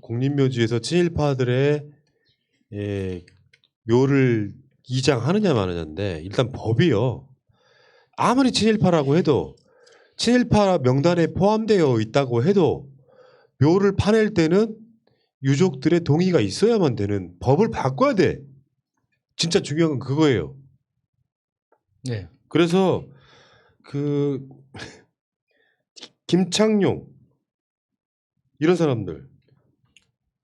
공립묘지에서 친일파들의 묘를 이장하느냐 마느냐인데 일단 법이요. 아무리 친일파라고 해도 친일파 명단에 포함되어 있다고 해도 묘를 파낼 때는 유족들의 동의가 있어야만 되는 법을 바꿔야 돼. 진짜 중요한 건 그거예요. 네. 그래서 그 김창룡 이런 사람들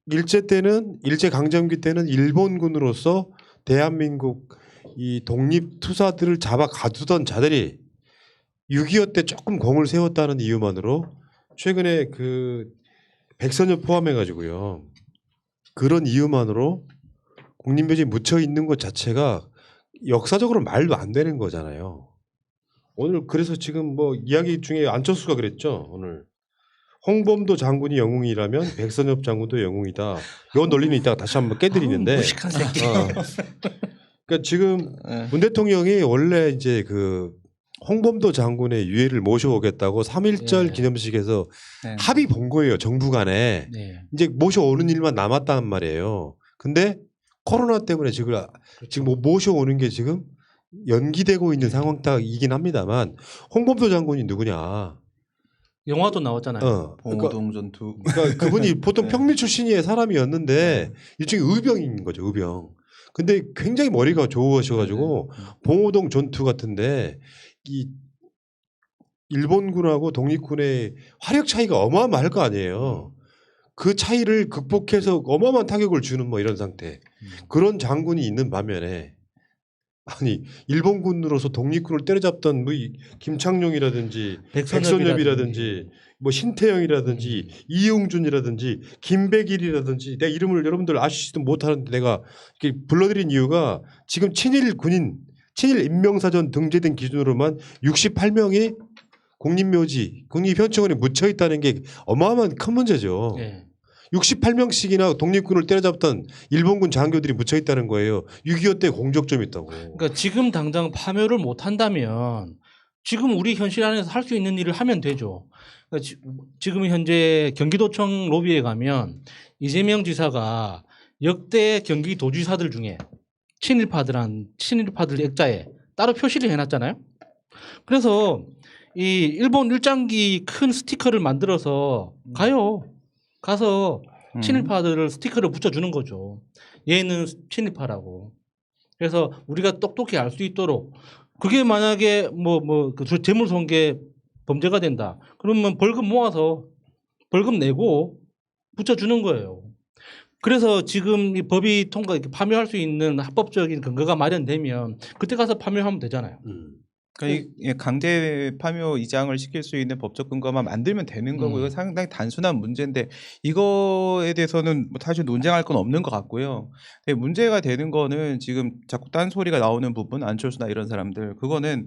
일제 강점기 때는 일본군으로서 대한민국 이 독립 투사들을 잡아 가두던 자들이 6.25 때 조금 공을 세웠다는 이유만으로 최근에 그 백선엽 포함해 가지고요. 그런 이유만으로 국립묘지에 묻혀 있는 것 자체가 역사적으로 말도 안 되는 거잖아요. 오늘 그래서 지금 뭐 이야기 중에 안철수가 그랬죠. 오늘 홍범도 장군이 영웅이라면 백선엽 장군도 영웅이다. 요 논리는 이따가 다시 한번 깨드리는데. 무식한 새끼. 그러니까 지금 문 대통령이 원래 이제 그 홍범도 장군의 유해를 모셔오겠다고 3.1절 기념식에서 합의 본 거예요. 정부 간에. 이제 모셔오는 일만 남았단 말이에요. 근데 코로나 때문에 지금 뭐 모셔오는 게 지금 연기되고 있는 상황이긴 합니다만 홍범도 장군이 누구냐. 영화도 나왔잖아요. 봉오동 전투. 그러니까 그분이 보통 평민 출신의 사람이었는데 일종의 의병인 거죠. 의병. 근데 굉장히 머리가 좋으셔가지고 봉오동 전투 같은데 이 일본군하고 독립군의 화력 차이가 어마어마할 거 아니에요. 그 차이를 극복해서 어마어마한 타격을 주는 뭐 이런 상태. 그런 장군이 있는 반면에 아니 일본군으로서 독립군을 때려잡던 뭐 김창룡이라든지 백선엽이라든지 뭐 신태영이라든지 이용준이라든지 김백일이라든지 내 이름을 여러분들 아시지도 못하는데 내가 이렇게 불러드린 이유가 지금 친일 군인 친일 인명사전 등재된 기준으로만 68명이 국립묘지 국립현충원에 묻혀 있다는 게 어마어마한 큰 문제죠. 68명씩이나 독립군을 때려잡던 일본군 장교들이 묻혀 있다는 거예요. 6.25 때 공적점이 있다고. 그러니까 지금 당장 파묘를 못 한다면 지금 우리 현실 안에서 할 수 있는 일을 하면 되죠. 그러니까 지금 현재 경기도청 로비에 가면 이재명 지사가 역대 경기도지사들 중에 친일파들 액자에 따로 표시를 해놨잖아요. 그래서 이 일본 일장기 큰 스티커를 만들어서 가서 친일파들을 스티커를 붙여주는 거죠. 얘는 친일파라고. 그래서 우리가 똑똑히 알 수 있도록 그게 만약에 그 재물손괴 범죄가 된다. 그러면 벌금 모아서 벌금 내고 붙여주는 거예요. 그래서 지금 이 법이 파묘할 수 있는 합법적인 근거가 마련되면 그때 가서 파묘하면 되잖아요. 그러니까 강제 파묘 이장을 시킬 수 있는 법적 근거만 만들면 되는 거고 이거 상당히 단순한 문제인데 이거에 대해서는 뭐 사실 논쟁할 건 없는 것 같고요. 근데 문제가 되는 거는 지금 자꾸 딴소리가 나오는 부분 안철수나 이런 사람들 그거는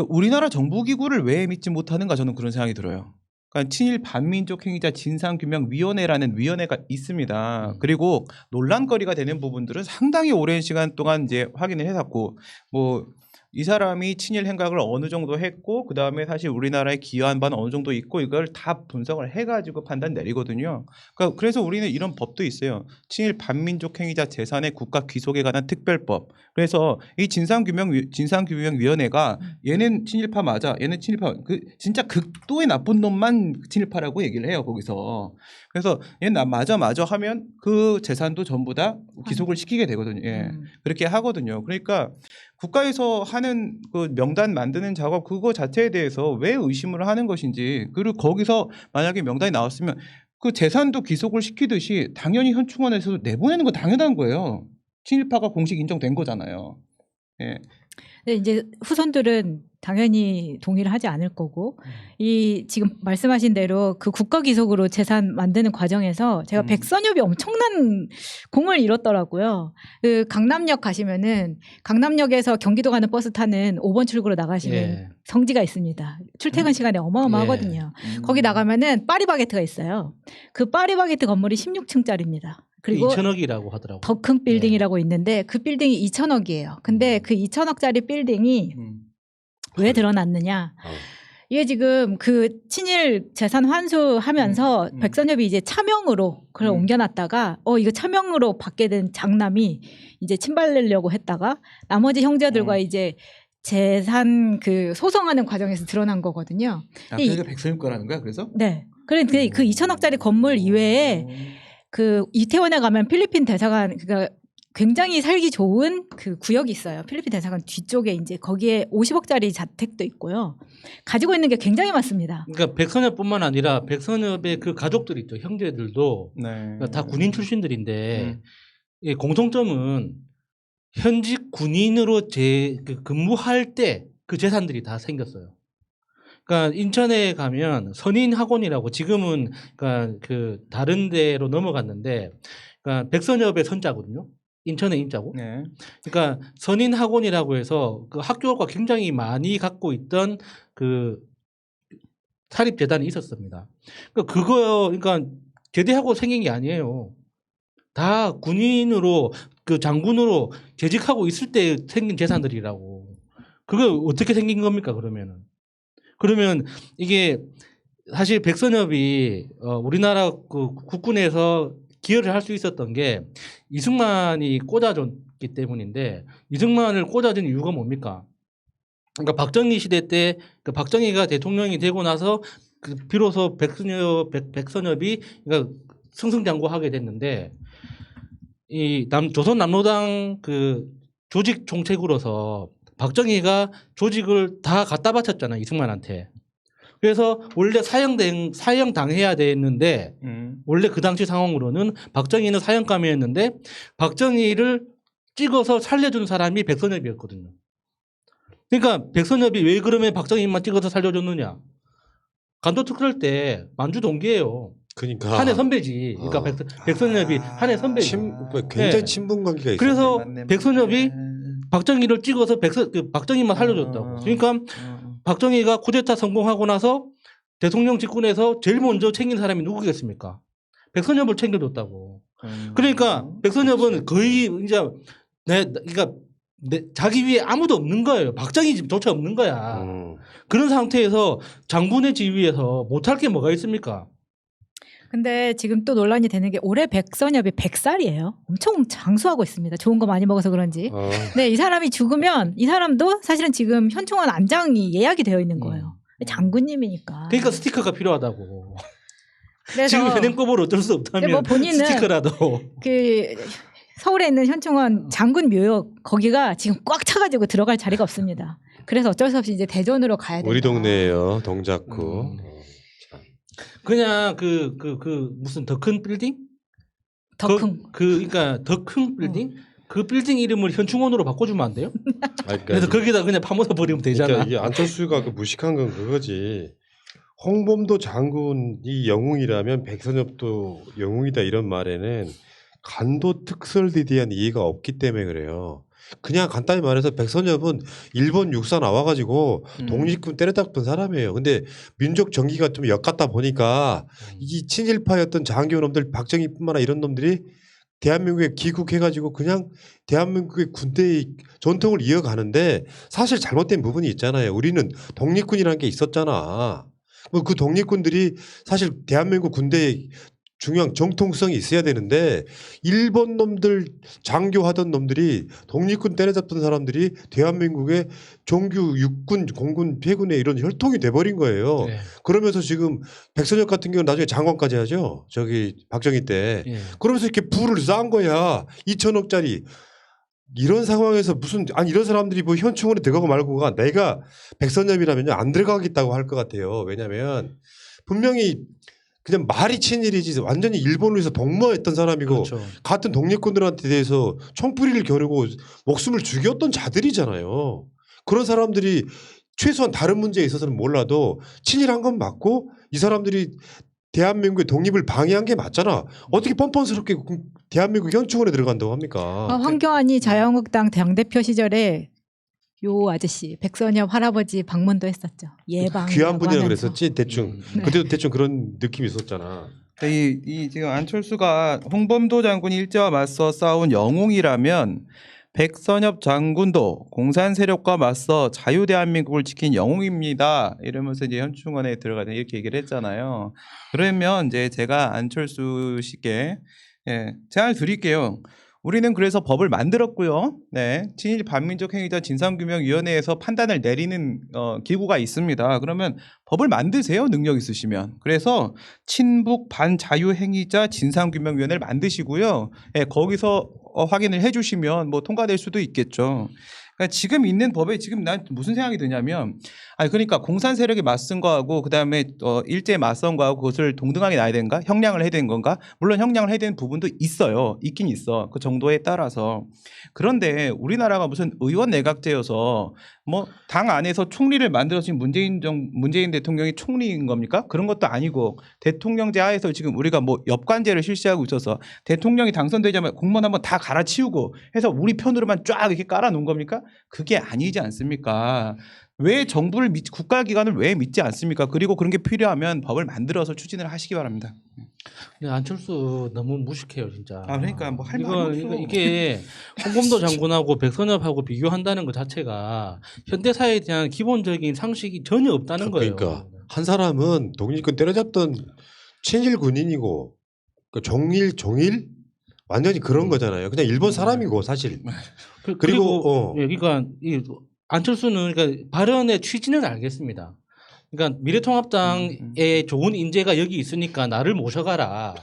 우리나라 정부기구를 왜 믿지 못하는가 저는 그런 생각이 들어요. 그러니까 친일 반민족 행위자 진상규명위원회라는 위원회가 있습니다. 그리고 논란거리가 되는 부분들은 상당히 오랜 시간 동안 이제 확인을 해왔고 뭐 이 사람이 친일 행각을 어느 정도 했고 그 다음에 사실 우리나라에 기여한 바는 어느 정도 있고 이걸 다 분석을 해가지고 판단 내리거든요. 그러니까 그래서 우리는 이런 법도 있어요. 친일 반민족 행위자 재산의 국가 귀속에 관한 특별법. 그래서 이 진상규명위원회가 얘는 친일파 맞아, 얘는 친일파. 진짜 극도의 나쁜 놈만 친일파라고 얘기를 해요 거기서. 그래서 얘는 맞아 하면 그 재산도 전부 다 귀속을 시키게 되거든요. 그렇게 하거든요. 그러니까 국가에서 하는 그 명단 만드는 작업 그거 자체에 대해서 왜 의심을 하는 것인지 그리고 거기서 만약에 명단이 나왔으면 그 재산도 귀속을 시키듯이 당연히 현충원에서 내보내는 거 당연한 거예요. 친일파가 공식 인정된 거잖아요. 예. 네, 이제 후손들은 당연히 동의를 하지 않을 거고 이 지금 말씀하신 대로 그 국가 기속으로 재산 만드는 과정에서 제가 백선엽이 엄청난 공을 이뤘더라고요. 그 강남역 가시면은 강남역에서 경기도 가는 버스 타는 5번 출구로 나가시면 성지가 있습니다. 출퇴근 시간에 어마어마하거든요. 거기 나가면은 파리바게트가 있어요. 그 파리바게트 건물이 16층짜리입니다. 그리고 2천억이라고 하더라고요. 더 큰 빌딩이라고 있는데 그 빌딩이 2천억이에요. 근데 그 2천억짜리 빌딩이 왜 드러났느냐? 이게 지금 그 친일 재산 환수하면서 백선엽이 이제 차명으로 그걸 옮겨놨다가 이거 차명으로 받게 된 장남이 이제 친발내려고 했다가 나머지 형제들과 이제 재산 그 소송하는 과정에서 드러난 거거든요. 그러니까 백선엽 거라는 거야. 그래서 네. 그런데 그 2천억짜리 건물 이외에 그 이태원에 가면 필리핀 대사관 그러니까 굉장히 살기 좋은 그 구역이 있어요. 필리핀 대사관 뒤쪽에 이제 거기에 50억짜리 자택도 있고요. 가지고 있는 게 굉장히 많습니다. 그러니까 백선엽뿐만 아니라 백선엽의 그 가족들 있죠. 형제들도 네. 그러니까 다 군인 출신들인데 이 공통점은 현직 군인으로 근무할 때 그 재산들이 다 생겼어요. 그러니까 인천에 가면 선인학원이라고 지금은 그러니까 그 다른 데로 넘어갔는데 그러니까 백선엽의 선자거든요. 인천의 인자고. 네. 그러니까 선인학원이라고 해서 그 학교가 굉장히 많이 갖고 있던 그 사립재단이 있었습니다. 그러니까 제대하고 생긴 게 아니에요. 다 군인으로 그 장군으로 재직하고 있을 때 생긴 재산들이라고. 그거 어떻게 생긴 겁니까 그러면은? 그러면 이게 사실 백선엽이 우리나라 그 국군에서 기여를 할 수 있었던 게 이승만이 꽂아줬기 때문인데 이승만을 꽂아준 이유가 뭡니까? 그러니까 박정희 시대 때 그 박정희가 대통령이 되고 나서 그 비로소 백선엽이 그러니까 승승장구하게 됐는데 이 조선 남로당 그 조직 총책으로서 박정희가 조직을 다 갖다 바쳤잖아요 이승만한테. 그래서 원래 사형 당해야 됐는데 원래 그 당시 상황으로는 박정희는 사형감이었는데 박정희를 찍어서 살려준 사람이 백선엽이었거든요. 그러니까 백선엽이 왜 그러면 박정희만 찍어서 살려줬느냐? 간도특별 때 만주 동기예요. 그러니까 한해 선배지. 그러니까 백선엽이 한해 선배지. 굉장히 네. 친분 관계가 있어요. 그래서 백선엽이 박정희를 찍어서 박정희만 살려줬다고. 그러니까 박정희가 쿠데타 성공하고 나서 대통령 직군에서 제일 먼저 챙긴 사람이 누구겠습니까? 백선엽을 챙겨줬다고. 그러니까 백선엽은 거의 이제 그러니까 자기 위에 아무도 없는 거예요. 박정희조차 없는 거야. 그런 상태에서 장군의 지위에서 못할 게 뭐가 있습니까? 근데 지금 또 논란이 되는 게 올해 백선엽이 100살이에요. 엄청 장수하고 있습니다. 좋은 거 많이 먹어서 그런지. 네, 이 사람이 죽으면 이 사람도 사실은 지금 현충원 안장이 예약이 되어 있는 거예요. 장군님이니까. 그러니까 스티커가 필요하다고. 그래서 지금 현행법으로 어쩔 수 없다면 뭐 본인은 스티커라도. 그 서울에 있는 현충원 장군 묘역 거기가 지금 꽉 차가지고 들어갈 자리가 없습니다. 그래서 어쩔 수 없이 이제 대전으로 가야 된다. 우리 동네예요. 동작구. 그냥 무슨 더 큰 빌딩? 그러니까 더 큰 빌딩? 그 빌딩 이름을 현충원으로 바꿔주면 안 돼요? 그래서 거기다 그냥 파묻어 버리면 되잖아. 그러니까 이게 안철수가 그 무식한 건 그거지. 홍범도 장군이 영웅이라면 백선엽도 영웅이다 이런 말에는 간도 특설에 대한 이해가 없기 때문에 그래요. 그냥 간단히 말해서 백선엽은 일본 육사 나와가지고 독립군 때려잡던 사람이에요. 근데 민족 정기가 좀 엿갔다 보니까 이 친일파였던 장교놈들 박정희뿐만 아니라 이런 놈들이 대한민국에 귀국해가지고 그냥 대한민국의 군대의 전통을 이어가는데 사실 잘못된 부분이 있잖아요. 우리는 독립군이라는 게 있었잖아. 뭐 그 독립군들이 사실 대한민국 군대의 중요한 정통성이 있어야 되는데 일본 놈들 장교하던 놈들이 독립군 때려잡던 사람들이 대한민국의 정규 육군, 공군, 해군의 이런 혈통이 돼버린 거예요. 네. 그러면서 지금 백선엽 같은 경우는 나중에 장관까지 하죠. 저기 박정희 때. 네. 그러면서 이렇게 부를 쌓은 거야. 2천억짜리. 이런 상황에서 이런 사람들이 뭐 현충원에 들어가고 말고가 내가 백선엽이라면요 안 들어가겠다고 할 것 같아요. 왜냐하면 분명히 그냥 말이 친일이지 완전히 일본을 위해서 복무했던 사람이고 그렇죠. 같은 독립군들한테 대해서 총뿌리를 겨누고 목숨을 죽였던 자들이잖아요. 그런 사람들이 최소한 다른 문제에 있어서는 몰라도 친일한 건 맞고 이 사람들이 대한민국의 독립을 방해한 게 맞잖아. 어떻게 뻔뻔스럽게 대한민국 현충원에 들어간다고 합니까? 황교안이 자유한국당 당대표 시절에 요 아저씨 백선엽 할아버지 방문도 했었죠. 예방 귀한 분이라 그랬었지 대충. 네. 그때도 대충 그런 느낌이 있었잖아. 이 지금 안철수가 홍범도 장군이 일제와 맞서 싸운 영웅이라면 백선엽 장군도 공산 세력과 맞서 자유 대한민국을 지킨 영웅입니다. 이러면서 이제 현충원에 들어가는 이렇게 얘기를 했잖아요. 그러면 이제 제가 안철수 씨께 제안을 드릴게요. 우리는 그래서 법을 만들었고요. 네, 친일 반민족 행위자 진상규명위원회에서 판단을 내리는 기구가 있습니다. 그러면 법을 만드세요. 능력 있으시면. 그래서 친북 반자유 행위자 진상규명위원회를 만드시고요. 거기서 확인을 해주시면 뭐 통과될 수도 있겠죠. 그러니까 지금 있는 법에 지금 난 무슨 생각이 드냐면, 그러니까 공산 세력에 맞선 거하고 그 다음에 일제에 맞선 거하고 그것을 동등하게 놔야 되는가, 형량을 해야 되는 건가? 물론 형량을 해야 되는 부분도 있어요. 있긴 있어. 그 정도에 따라서. 그런데 우리나라가 무슨 의원 내각제여서 뭐 당 안에서 총리를 만들어서 지금 문재인 대통령이 총리인 겁니까? 그런 것도 아니고 대통령제 하에서 지금 우리가 뭐 엽관제를 실시하고 있어서 대통령이 당선되자마자 공무원 한번 다 갈아치우고 해서 우리 편으로만 쫙 이렇게 깔아놓은 겁니까? 그게 아니지 않습니까? 왜 정부를 국가기관을 왜 믿지 않습니까? 그리고 그런 게 필요하면 법을 만들어서 추진을 하시기 바랍니다. 근데 안철수 너무 무식해요 진짜. 그러니까 뭐 할 말이 없어. 이게 홍범도 장군하고 백선엽하고 비교한다는 것 자체가 현대 사회에 대한 기본적인 상식이 전혀 없다는 거예요. 그러니까 한 사람은 독립군 때려잡던 친일 군인이고 종일 완전히 그런 거잖아요. 그냥 일본 사람이고 사실. 그리고 그러니까 이 안철수는 그러니까 발언의 취지는 알겠습니다. 그러니까 미래통합당에 좋은 인재가 여기 있으니까 나를 모셔가라.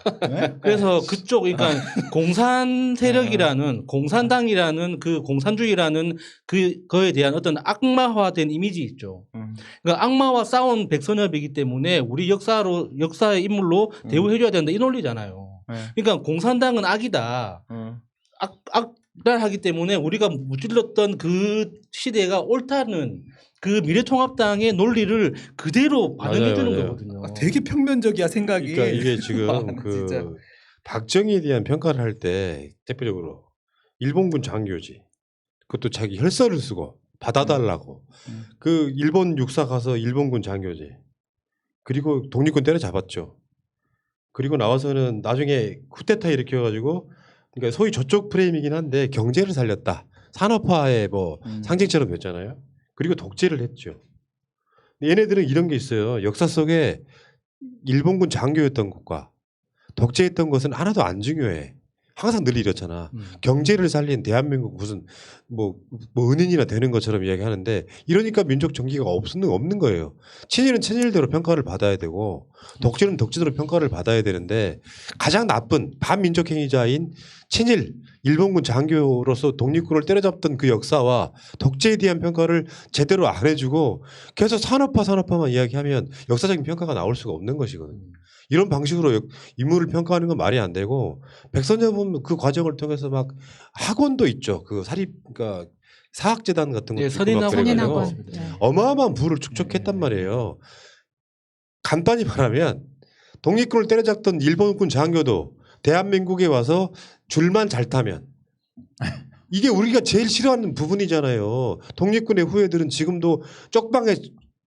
그래서 그쪽 그러니까 공산 세력이라는 공산당이라는 그 공산주의라는 그거에 대한 어떤 악마화된 이미지 있죠. 그러니까 악마와 싸운 백선엽이기 때문에 우리 역사의 인물로 대우해줘야 된다 이 논리잖아요. 그러니까 공산당은 악이다. 악랄하기 때문에 우리가 무찔렀던 그 시대가 옳다는 그 미래통합당의 논리를 그대로 반영해 주는 맞아요. 거거든요. 되게 평면적이야 생각이. 그러니까 이게 지금 진짜. 박정희에 대한 평가를 할 때 대표적으로 일본군 장교지. 그것도 자기 혈서를 쓰고 받아달라고. 그 일본 육사 가서 일본군 장교지. 그리고 독립군 때려잡았죠. 그리고 나와서는 나중에 쿠데타 일으켜가지고 그러니까 소위 저쪽 프레임이긴 한데 경제를 살렸다. 산업화의 뭐 상징처럼 됐잖아요. 그리고 독재를 했죠. 얘네들은 이런 게 있어요. 역사 속에 일본군 장교였던 것과 독재했던 것은 하나도 안 중요해. 항상 늘 이렇잖아. 경제를 살린 대한민국 무슨 뭐 은인이나 되는 것처럼 이야기하는데 이러니까 민족 정기가 없는 거예요. 친일은 친일대로 평가를 받아야 되고 독재는 독재대로 평가를 받아야 되는데 가장 나쁜 반민족 행위자인 친일 일본군 장교로서 독립군을 때려잡던 그 역사와 독재에 대한 평가를 제대로 안 해주고 계속 산업화만 이야기하면 역사적인 평가가 나올 수가 없는 것이거든요. 이런 방식으로 인물을 평가하는 건 말이 안 되고 백선엽은 그 과정을 통해서 막 학원도 있죠. 그 그러니까 사학재단 같은 것도 있고 막 그래가지고 어마어마한 부를 축적했단 말이에요. 간단히 말하면 독립군을 때려잡던 일본군 장교도 대한민국에 와서 줄만 잘 타면 이게 우리가 제일 싫어하는 부분이잖아요. 독립군의 후예들은 지금도 쪽방에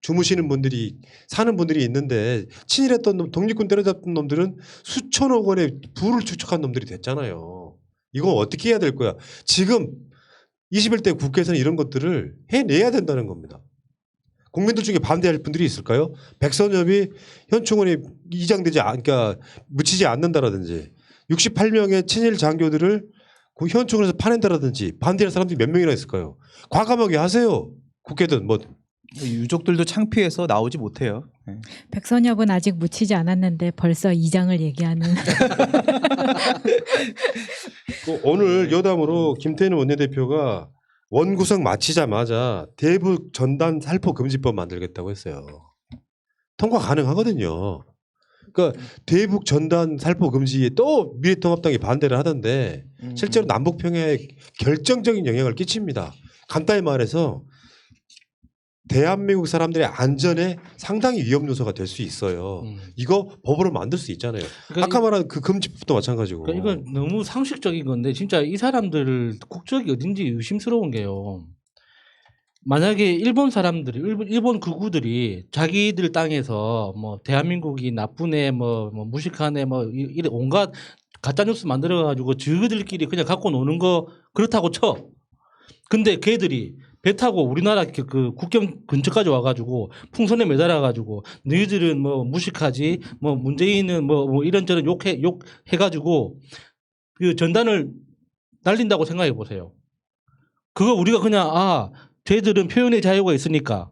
주무시는 분들이 사는 분들이 있는데 친일했던 놈, 독립군 때려잡던 놈들은 수천억 원의 부를 축적한 놈들이 됐잖아요. 이거 어떻게 해야 될 거야? 지금 21대 국회에서는 이런 것들을 해내야 된다는 겁니다. 국민들 중에 반대할 분들이 있을까요? 백선엽이 현충원에 이장되지 그러니까 묻히지 않는다라든지 68명의 친일 장교들을 현충원에서 파낸다라든지 반대할 사람들이 몇 명이나 있을까요? 과감하게 하세요. 국회든 뭐. 유족들도 창피해서 나오지 못해요. 네. 백선엽은 아직 묻히지 않았는데 벌써 이장을 얘기하는. 오늘 여담으로 김태년 원내대표가 원구성 마치자마자 대북 전단 살포 금지법 만들겠다고 했어요. 통과 가능하거든요. 그러니까 대북 전단 살포 금지에 또 미래통합당이 반대를 하던데 실제로 남북 평화에 결정적인 영향을 끼칩니다. 간단히 말해서 대한민국 사람들의 안전에 상당히 위험 요소가 될 수 있어요. 이거 법으로 만들 수 있잖아요. 그러니까 아까 말한 그 금지법도 마찬가지고. 그러니까 이건 너무 상식적인 건데 진짜 이 사람들 국적이 어딘지 의심스러운 게요. 만약에 일본 사람들이 일본 극우들이 자기들 땅에서 뭐 대한민국이 나쁘네 뭐 무식하네 뭐 이래 온갖 가짜 뉴스 만들어 가지고 저들끼리 그냥 갖고 노는 거 그렇다고 쳐. 근데 걔들이 배 타고 우리나라 그 국경 근처까지 와가지고 풍선에 매달아가지고 너희들은 뭐 무식하지, 뭐 문재인은 뭐 이런저런 욕해가지고 그 전단을 날린다고 생각해 보세요. 그거 우리가 그냥 쟤들은 표현의 자유가 있으니까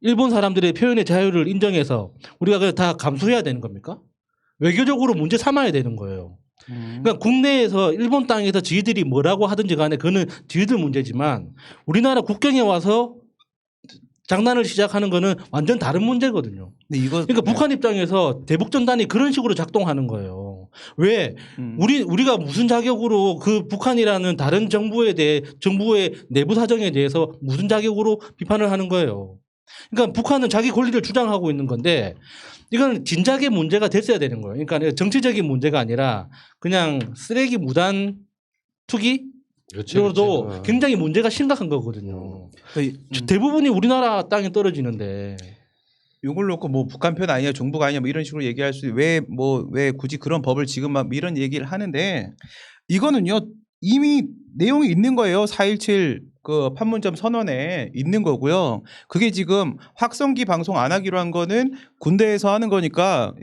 일본 사람들의 표현의 자유를 인정해서 우리가 그냥 다 감수해야 되는 겁니까? 외교적으로 문제 삼아야 되는 거예요. 그러니까 국내에서 일본 땅에서 지들이 뭐라고 하든지 간에 그거는 지들 문제지만 우리나라 국경에 와서 장난을 시작하는 거는 완전 다른 문제거든요. 근데 이거 그러니까 북한 입장에서 대북전단이 그런 식으로 작동하는 거예요. 왜 우리가 무슨 자격으로 그 북한이라는 다른 정부에 대해 정부의 내부 사정에 대해서 무슨 자격으로 비판을 하는 거예요. 그러니까 북한은 자기 권리를 주장하고 있는 건데 이건 진작에 문제가 됐어야 되는 거예요. 그러니까 정치적인 문제가 아니라 그냥 쓰레기 무단 투기 이로도 굉장히 문제가 심각한 거거든요. 대부분이 우리나라 땅에 떨어지는데 이걸 놓고 뭐 북한 편 아니냐 정부가 아니냐 뭐 이런 식으로 얘기할 수 왜 굳이 그런 법을 지금 막 이런 얘기를 하는데 이거는요 이미 내용이 있는 거예요. 4.17 그 판문점 선언에 있는 거고요. 그게 지금 확성기 방송 안 하기로 한 거는 군대에서 하는 거니까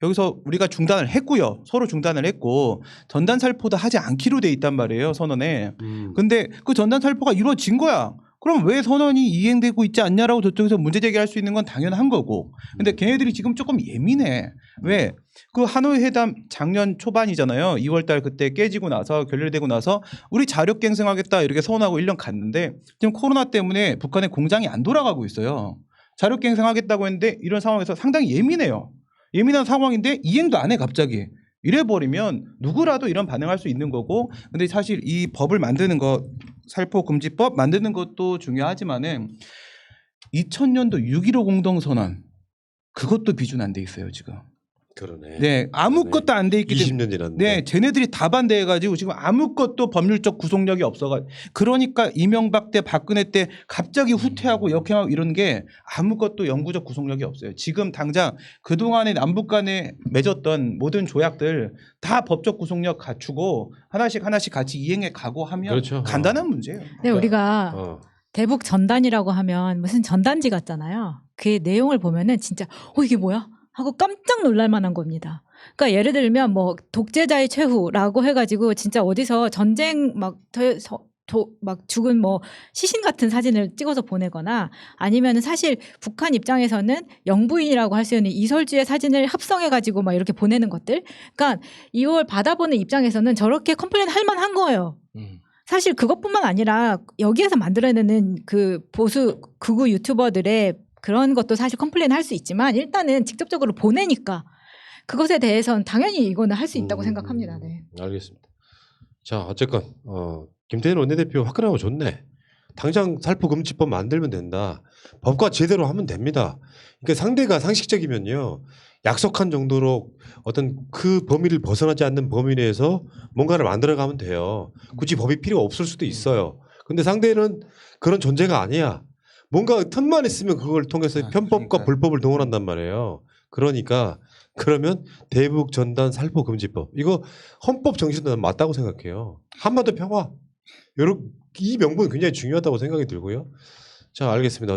여기서 우리가 중단을 했고요. 서로 중단을 했고 전단 살포도 하지 않기로 돼 있단 말이에요. 선언에. 근데 그 전단 살포가 이루어진 거야. 그럼 왜 선언이 이행되고 있지 않냐라고 저쪽에서 문제 제기할 수 있는 건 당연한 거고. 근데 걔네들이 지금 조금 예민해. 왜? 그 하노이 회담 작년 초반이잖아요. 2월달 그때 깨지고 나서 결렬되고 나서 우리 자력 갱생하겠다 이렇게 선언하고 1년 갔는데 지금 코로나 때문에 북한의 공장이 안 돌아가고 있어요. 자력 갱생하겠다고 했는데 이런 상황에서 상당히 예민해요. 예민한 상황인데 이행도 안 해 갑자기. 이래 버리면 누구라도 이런 반응할 수 있는 거고. 근데 사실 이 법을 만드는 거 살포금지법 만드는 것도 중요하지만은 2000년도 6.15 공동선언 그것도 비준 안 돼 있어요 지금. 그러네. 네, 아무것도 안 돼 있기 때문에. 20년 지났는데. 네, 쟤네들이 다 반대해가지고 지금 아무것도 법률적 구속력이 없어가지고 그러니까 이명박 때 박근혜 때 갑자기 후퇴하고 역행하고 이런 게 아무것도 영구적 구속력이 없어요. 지금 당장 그동안에 남북 간에 맺었던 모든 조약들 다 법적 구속력 갖추고 하나씩 같이 이행해 가고 하면 그렇죠. 간단한 문제예요. 네, 우리가 대북 전단이라고 하면 무슨 전단지 같잖아요. 그 내용을 보면은 진짜 이게 뭐야? 하고 깜짝 놀랄 만한 겁니다. 그러니까 예를 들면 뭐 독재자의 최후라고 해가지고 진짜 어디서 전쟁 막 죽은 뭐 시신 같은 사진을 찍어서 보내거나 아니면은 사실 북한 입장에서는 영부인이라고 할 수 있는 이설주의 사진을 합성해가지고 막 이렇게 보내는 것들. 그러니까 이걸 받아보는 입장에서는 저렇게 컴플레인 할 만한 거예요. 사실 그것뿐만 아니라 여기에서 만들어내는 그 보수 극우 유튜버들의 그런 것도 사실 컴플레인 할 수 있지만 일단은 직접적으로 보내니까 그것에 대해서는 당연히 이거는 할 수 있다고 생각합니다. 네. 알겠습니다. 자 어쨌건 김태현 원내대표 화끈하고 좋네. 당장 살포금지법 만들면 된다. 법과 제대로 하면 됩니다. 그러니까 상대가 상식적이면요. 약속한 정도로 어떤 그 범위를 벗어나지 않는 범위 내에서 뭔가를 만들어가면 돼요. 굳이 법이 필요 없을 수도 있어요. 근데 상대는 그런 존재가 아니야. 뭔가 틈만 있으면 그걸 통해서 편법과 그러니까요. 불법을 동원한단 말이에요. 그러니까 그러면 대북 전단 살포 금지법 이거 헌법 정신도 맞다고 생각해요. 한반도 평화 이 명분 굉장히 중요하다고 생각이 들고요. 자 알겠습니다.